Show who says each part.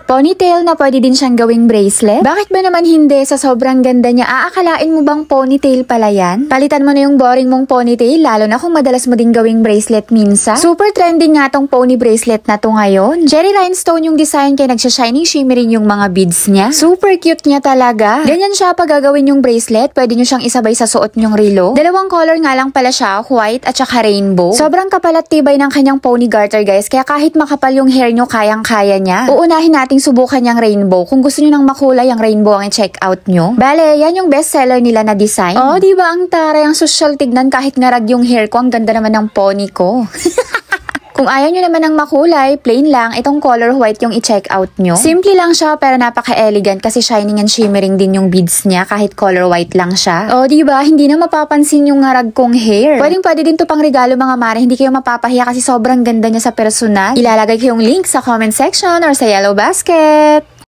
Speaker 1: Ponytail na pwede din siyang gawing bracelet. Bakit ba naman hindi? Sa sobrang ganda niya, aakalain mo bang ponytail pala yan? Palitan mo na yung boring mong ponytail, lalo na kung madalas mo din gawing bracelet minsan. Super trending nga tong pony bracelet na to ngayon. Cherry rhinestone yung design kaya nagsha-shining shimmering yung mga beads niya. Super cute niya talaga. Ganyan siya pag gagawin yung bracelet, pwede nyo siyang isabay sa suot nyong relo. Dalawang color nga lang pala siya, white at saka rainbow. Sobrang kapal at tibay ng kanyang pony garter guys, kaya kahit makapal yung hair nyo, kayang-kaya niya. Uunahin nating subukan yung rainbow. Kung gusto nyo ng makulay, ang rainbow ang i-check out nyo. Bale, yan yung best seller nila na design. Oh, di ba ang taray, ang social tignan kahit ngarag yung hair ko, ang ganda naman ng pony ko. Kung ayaw nyo naman ng makulay, plain lang, itong color white yung i-check out nyo. Simple lang siya pero napaka-elegant kasi shining and shimmering din yung beads niya kahit color white lang siya. O diba, hindi na mapapansin yung ngarag kong hair. Pwede din to pang regalo mga mare, hindi kayo mapapahiya kasi sobrang ganda niya sa personal. Ilalagay ko yung link sa comment section or sa yellow basket.